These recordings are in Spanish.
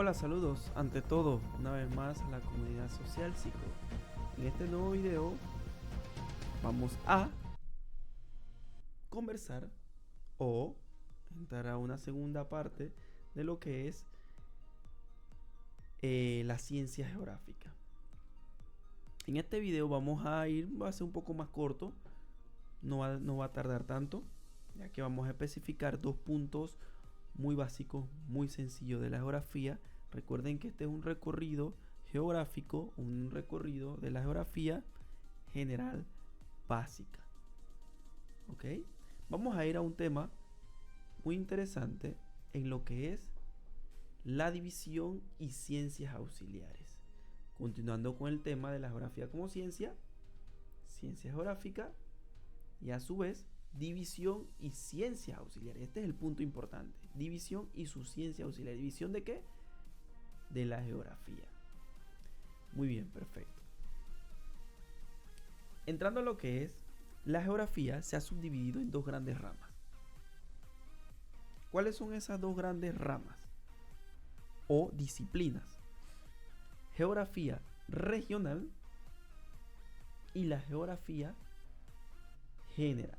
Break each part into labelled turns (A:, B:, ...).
A: Hola, saludos ante todo, una vez más a la comunidad social psico. En este nuevo video vamos a conversar o entrar a una segunda parte de lo que es la ciencia geográfica. En este video va a ser un poco más corto, no va a tardar tanto, ya que vamos a especificar dos puntos muy básicos, muy sencillos de la geografía. Recuerden que este es un recorrido geográfico, un recorrido de la geografía general básica. ¿Ok? Vamos a ir a un tema muy interesante en lo que es la división y ciencias auxiliares. Continuando con el tema de la geografía como ciencia geográfica y a su vez división y ciencias auxiliares. Este es el punto importante. División y su ciencia auxiliar. ¿División de qué? De la geografía. Muy bien, perfecto. Entrando a lo que es la geografía, se ha subdividido en dos grandes ramas. ¿Cuáles son esas dos grandes ramas o disciplinas? Geografía regional y la geografía general.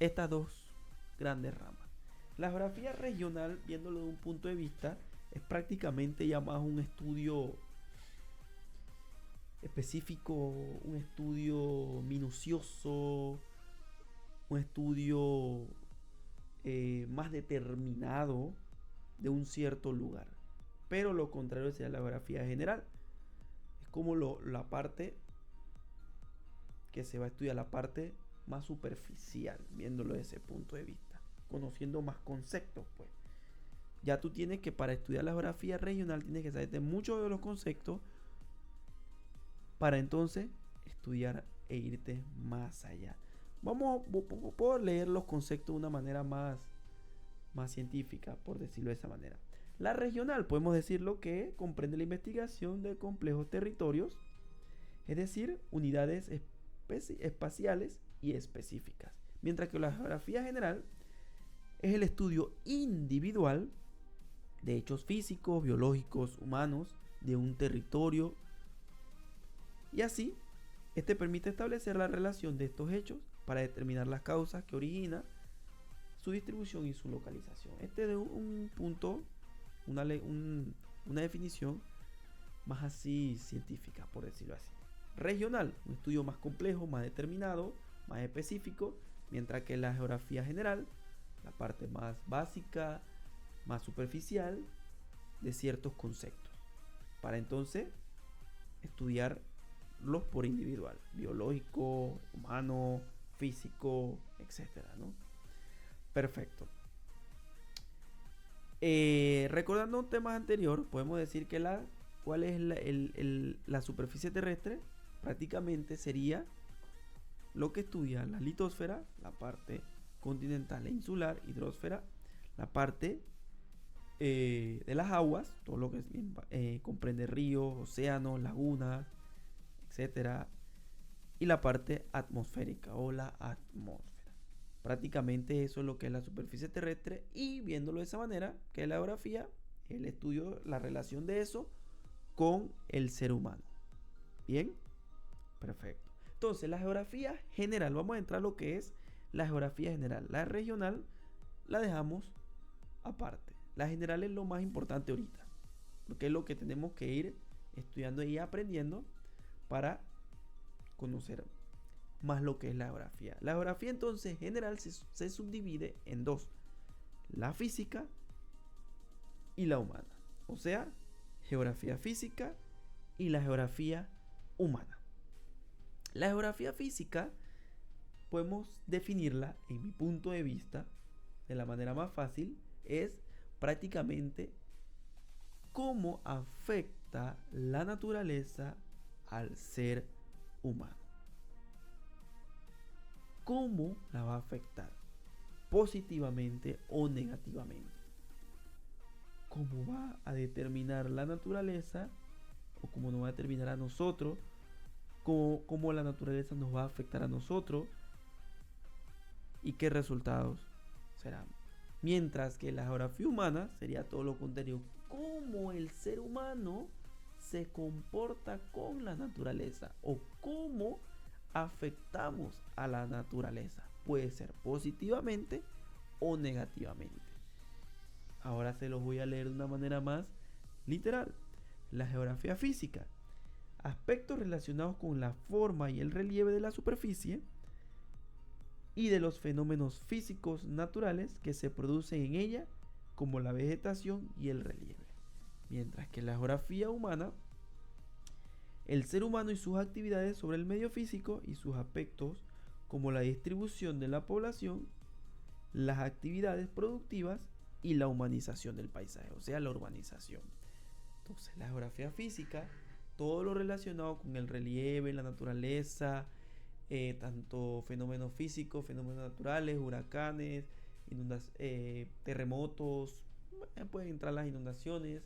A: Estas dos grandes ramas. La geografía regional, viéndolo de un punto de vista, es prácticamente ya más un estudio específico, un estudio minucioso, un estudio más determinado de un cierto lugar. Pero lo contrario sería la geografía general. Es como la parte que se va a estudiar, la parte más superficial, viéndolo desde ese punto de vista, conociendo más conceptos, pues. Ya tú tienes que, para estudiar la geografía regional, tienes que saberte muchos de los conceptos para entonces estudiar e irte más allá. Puedo leer los conceptos de una manera más científica, por decirlo de esa manera. La regional, podemos decirlo que comprende la investigación de complejos territorios, es decir, unidades espaciales y específicas. Mientras que la geografía general es el estudio individual de hechos físicos, biológicos, humanos, de un territorio. Y así, este permite establecer la relación de estos hechos para determinar las causas que originan su distribución y su localización. Este es un punto, una definición más así científica, por decirlo así. Regional, un estudio más complejo, más determinado, más específico, mientras que la geografía general, la parte más básica, más superficial de ciertos conceptos, para entonces estudiarlos por individual, biológico, humano, físico, etcétera, ¿no? Perfecto. Recordando un tema anterior, podemos decir que ¿cuál es la superficie terrestre? Prácticamente sería lo que estudia la litosfera, la parte continental e insular, hidrosfera, la parte de las aguas, todo lo que comprende ríos, océanos, lagunas, etcétera, y la parte atmosférica o la atmósfera. Prácticamente eso es lo que es la superficie terrestre, y viéndolo de esa manera, que es la geografía, el estudio, la relación de eso con el ser humano. Bien, perfecto. Entonces, la geografía general, vamos a entrar a lo que es la geografía general. La regional la dejamos aparte. La general es lo más importante ahorita, porque es lo que tenemos que ir estudiando y aprendiendo para conocer más lo que es la geografía. La geografía entonces general se subdivide en dos: la física y la humana. O sea, geografía física y la geografía humana. La geografía física podemos definirla, en mi punto de vista, de la manera más fácil, es prácticamente cómo afecta la naturaleza al ser humano. ¿Cómo la va a afectar? Positivamente o negativamente. ¿Cómo va a determinar la naturaleza? O cómo nos va a determinar a nosotros. Cómo la naturaleza nos va a afectar a nosotros. Y qué resultados serán. Mientras que la geografía humana sería todo lo contrario, cómo el ser humano se comporta con la naturaleza o cómo afectamos a la naturaleza. Puede ser positivamente o negativamente. Ahora se los voy a leer de una manera más literal. La geografía física. Aspectos relacionados con la forma y el relieve de la superficie y de los fenómenos físicos naturales que se producen en ella, como la vegetación y el relieve. Mientras que la geografía humana, el ser humano y sus actividades sobre el medio físico y sus aspectos, como la distribución de la población, las actividades productivas y la humanización del paisaje, o sea, la urbanización. Entonces, la geografía física, todo lo relacionado con el relieve, la naturaleza, tanto fenómenos físicos, fenómenos naturales, huracanes, terremotos, pueden entrar las inundaciones,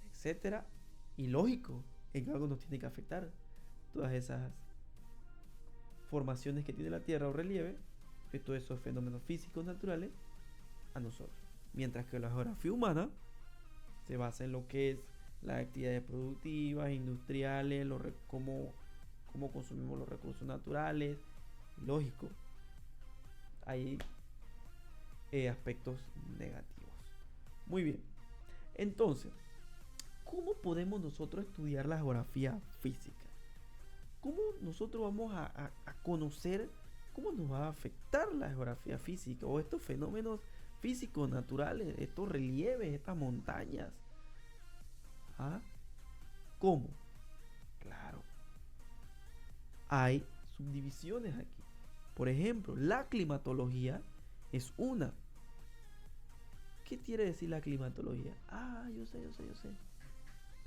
A: etcétera. Y lógico, en algo nos tiene que afectar todas esas formaciones que tiene la Tierra o relieve, de todos esos fenómenos físicos naturales a nosotros. Mientras que la geografía humana se basa en lo que es las actividades productivas, industriales, cómo consumimos los recursos naturales. Lógico, hay aspectos negativos. Muy bien. Entonces, ¿cómo podemos nosotros estudiar la geografía física? ¿Cómo nosotros vamos a conocer cómo nos va a afectar la geografía física o estos fenómenos físicos naturales, estos relieves, estas montañas? ¿Ah? ¿Cómo? Claro, hay subdivisiones aquí. Por ejemplo, la climatología es una. ¿Qué quiere decir la climatología? Yo sé.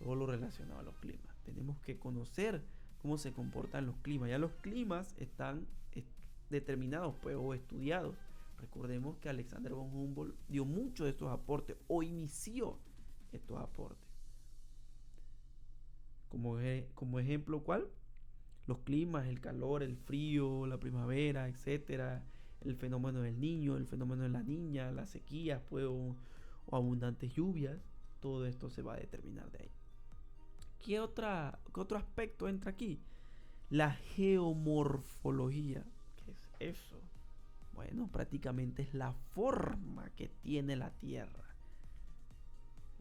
A: Todo lo relacionado a los climas. Tenemos que conocer cómo se comportan los climas. Ya los climas están determinados pues, o estudiados. Recordemos que Alexander von Humboldt dio muchos de estos aportes o inició estos aportes. Como ejemplo, ¿cuál? Los climas, el calor, el frío, la primavera, etcétera, el fenómeno del niño, el fenómeno de la niña, las sequías, pues, o abundantes lluvias, todo esto se va a determinar de ahí. ¿Qué otro aspecto entra aquí? La geomorfología. ¿Qué es eso? Bueno, prácticamente es la forma que tiene la Tierra.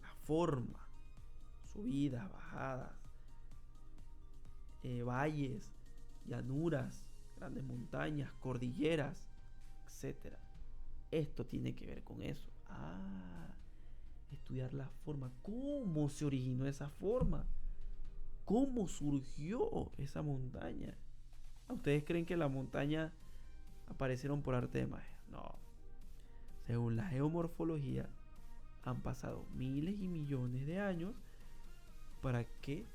A: La forma, subidas, bajadas, valles, llanuras, grandes montañas, cordilleras, etcétera. Esto tiene que ver con eso. Estudiar la forma. ¿Cómo se originó esa forma? ¿Cómo surgió esa montaña? ¿Ustedes creen que las montañas aparecieron por arte de magia? No. Según la geomorfología, han pasado miles y millones de años para que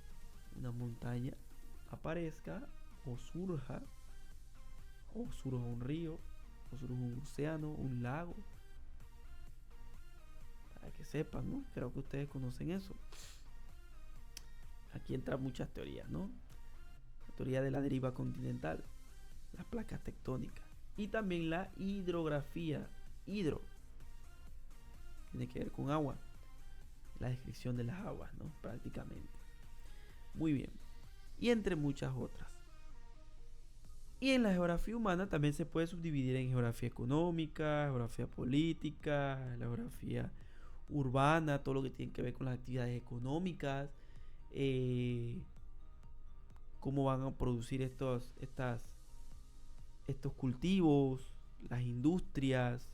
A: una montaña aparezca o surja un río, o surja un océano, un lago. Para que sepan, ¿no? Creo que ustedes conocen eso. Aquí entran muchas teorías, ¿no? La teoría de la deriva continental, las placas tectónicas y también la hidrografía. Hidro tiene que ver con agua, la descripción de las aguas, ¿no? Prácticamente. Muy bien. Y entre muchas otras. Y en la geografía humana también se puede subdividir en geografía económica, geografía política, la geografía urbana, todo lo que tiene que ver con las actividades económicas, cómo van a producir estos cultivos, las industrias,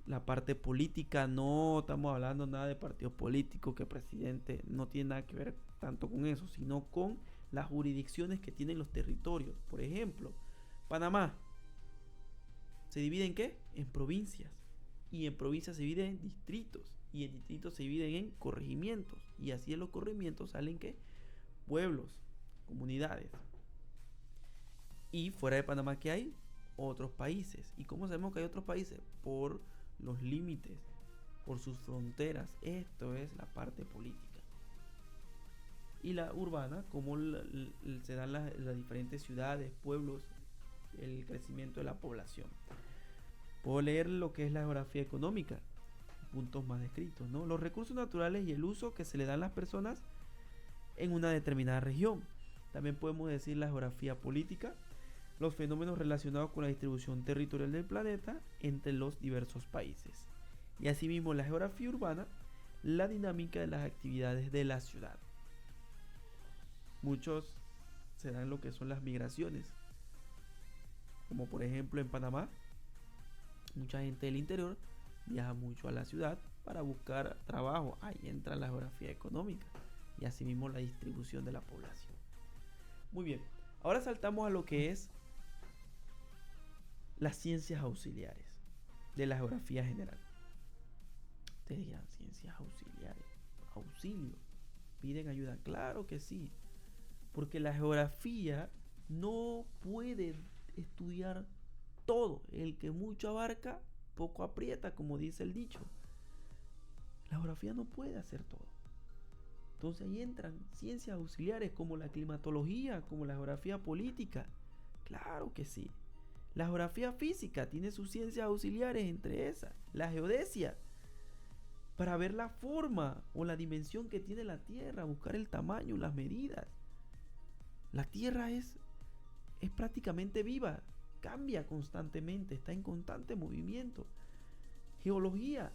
A: la parte política. No estamos hablando nada de partidos políticos, que presidente, no tiene nada que ver tanto con eso, sino con las jurisdicciones que tienen los territorios. Por ejemplo, Panamá se divide en ¿qué? En provincias. Y en provincias se divide en distritos. Y en distritos se dividen en corregimientos. Y así en los corregimientos salen ¿qué? Pueblos, comunidades. Y fuera de Panamá, ¿qué hay? Otros países. ¿Y cómo sabemos que hay otros países? Por los límites, por sus fronteras. Esto es la parte política. Y la urbana, cómo se dan las diferentes ciudades, pueblos, el crecimiento de la población. Puedo leer lo que es la geografía económica, puntos más descritos, ¿no? Los recursos naturales y el uso que se le dan a las personas en una determinada región. También podemos decir la geografía política, los fenómenos relacionados con la distribución territorial del planeta entre los diversos países. Y asimismo la geografía urbana, la dinámica de las actividades de la ciudad. Muchos se dan lo que son las migraciones, como por ejemplo en Panamá, mucha gente del interior viaja mucho a la ciudad para buscar trabajo. Ahí entra la geografía económica y asimismo la distribución de la población. Muy bien, ahora saltamos a lo que es las ciencias auxiliares de la geografía general. Ustedes dirán, ciencias auxiliares, auxilio, piden ayuda. Claro que sí, porque la geografía no puede estudiar todo. El que mucho abarca, poco aprieta, como dice el dicho. La geografía no puede hacer todo. Entonces ahí entran ciencias auxiliares como la climatología, como la geografía política. Claro que sí. La geografía física tiene sus ciencias auxiliares, entre esas la geodesia, para ver la forma o la dimensión que tiene la Tierra, buscar el tamaño, las medidas. La Tierra es prácticamente viva, cambia constantemente, está en constante movimiento. Geología,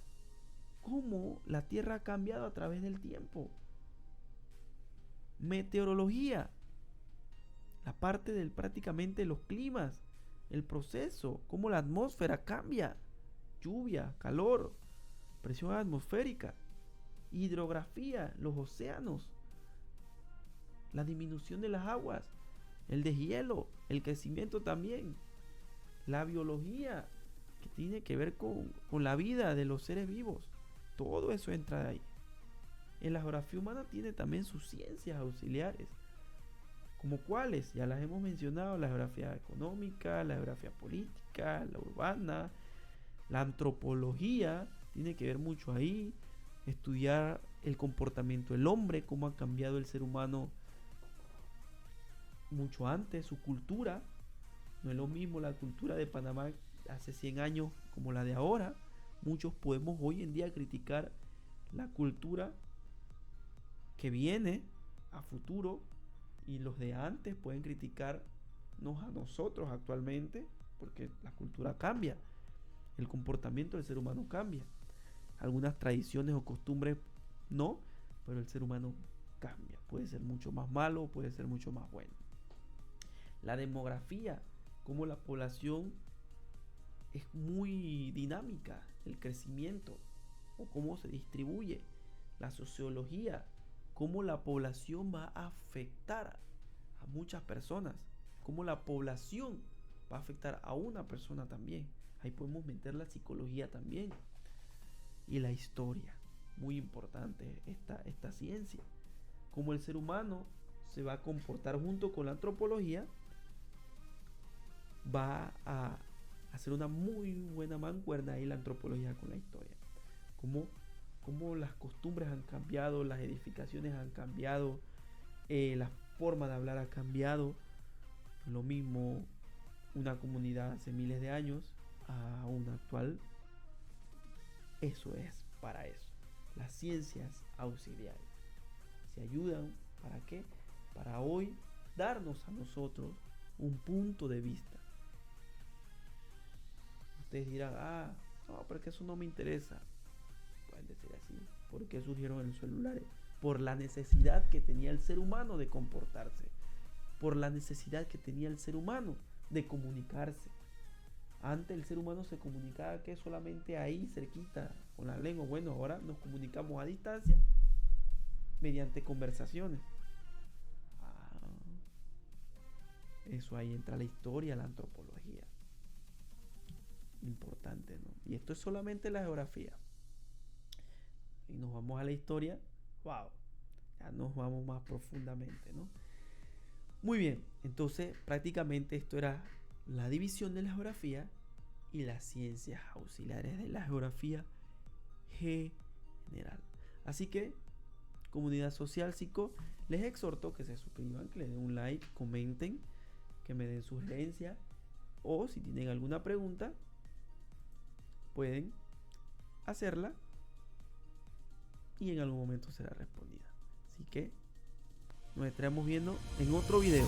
A: cómo la Tierra ha cambiado a través del tiempo. Meteorología, la parte del prácticamente los climas, el proceso, cómo la atmósfera cambia, lluvia, calor, presión atmosférica. Hidrografía, los océanos, la disminución de las aguas, el deshielo, el crecimiento también. La biología, que tiene que ver con la vida de los seres vivos. Todo eso entra ahí. En la geografía humana tiene también sus ciencias auxiliares. ¿Como cuáles? Ya las hemos mencionado: la geografía económica, la geografía política, la urbana, la antropología, tiene que ver mucho ahí. Estudiar el comportamiento del hombre, cómo ha cambiado el ser humano mucho antes, su cultura. No es lo mismo la cultura de Panamá hace 100 años como la de ahora. Muchos podemos hoy en día criticar la cultura que viene a futuro, y los de antes pueden criticarnos a nosotros actualmente, porque la cultura cambia, el comportamiento del ser humano cambia. Algunas tradiciones o costumbres no, pero el ser humano cambia. Puede ser mucho más malo, puede ser mucho más bueno. La demografía, cómo la población es muy dinámica, el crecimiento o cómo se distribuye. La sociología, cómo la población va a afectar a muchas personas, cómo la población va a afectar a una persona también. Ahí podemos meter la psicología también. Y la historia, muy importante esta ciencia, cómo el ser humano se va a comportar junto con la antropología. Va a hacer una muy buena mancuerna ahí la antropología con la historia. Cómo las costumbres han cambiado, las edificaciones han cambiado, la forma de hablar ha cambiado. Lo mismo una comunidad hace miles de años a una actual. Eso es para eso. Las ciencias auxiliares se ayudan, ¿para qué? Para hoy darnos a nosotros un punto de vista. Ustedes dirán, no, pero es que eso no me interesa. Pueden decir así. ¿Por qué surgieron los celulares? Por la necesidad que tenía el ser humano de comportarse. Por la necesidad que tenía el ser humano de comunicarse. Antes el ser humano se comunicaba que solamente ahí cerquita con la lengua. Bueno, ahora nos comunicamos a distancia mediante conversaciones. Eso ahí entra la historia, la antropología. Importante, ¿no? Y esto es solamente la geografía. Y nos vamos a la historia. ¡Wow! Ya nos vamos más profundamente, ¿no? Muy bien, entonces prácticamente esto era la división de la geografía y las ciencias auxiliares de la geografía general. Así que, comunidad social psico, les exhorto que se suscriban, que le den un like, comenten, que me den sugerencias, o si tienen alguna pregunta, pueden hacerla y en algún momento será respondida. Así que nos estaremos viendo en otro video.